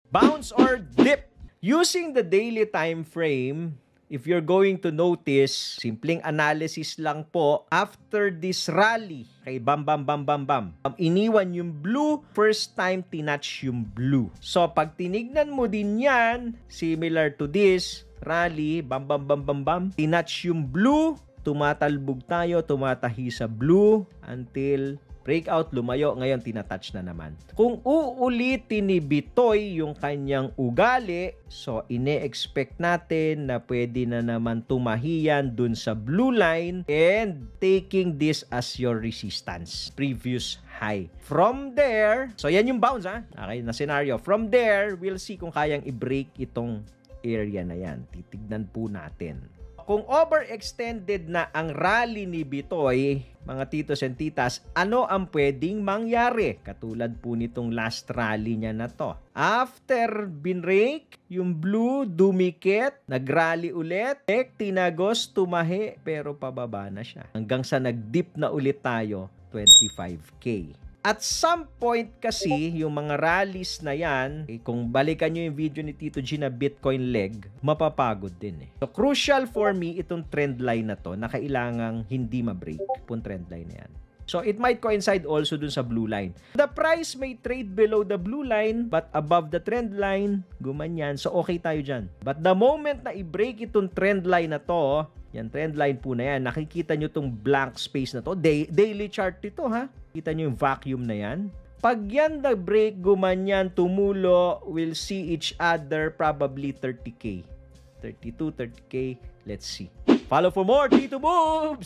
Bounce or dip. Using the daily time frame, if you're going to notice, simpleng analysis lang po, after this rally, kay bam bam bam bam bam, iniwan yung blue, first time tinatch yung blue. So pag tinignan mo din yan, similar to this rally, bam bam bam bam bam, tinatch yung blue, tumatalbog tayo, tumatahi sa blue until breakout, lumayo, ngayon tinatouch na naman. Kung uulitin ni Bitoy yung kanyang ugali, so ine-expect natin na pwede na naman tumahiyan dun sa blue line and taking this as your resistance, previous high. From there, so yan yung bounce ha, okay na scenario. From there, we'll see kung kayang i-break itong area na yan. Titignan po natin. Kung overextended na ang rally ni Bitoy, mga titos and titas, ano ang pwedeng mangyari? Katulad po nitong last rally niya na to. After binrake, yung blue dumikit, nagrally ulit, tinagos, tumahi, pero pababa na siya. Hanggang sa nag-dip na ulit tayo, 25K. At some point kasi, yung mga rallies na yan, kung balikan nyo yung video ni Tito G na Bitcoin leg, mapapagod din eh. So, crucial for me itong trend line na to na kailangang hindi ma-break. Itong trend line na yan. So, it might coincide also dun sa blue line. The price may trade below the blue line, but above the trend line, gumanyan. So, okay tayo dyan. But the moment na i-break itong trend line na to, yan, trend line po na yan. Nakikita nyo itong blank space na to. Daily chart ito, ha? Kita nyo yung vacuum na yan. Pag yan na-break, gumanyan, tumulo, we'll see each other probably 30K. 32, 30K. Let's see. Follow for more Tito Moves!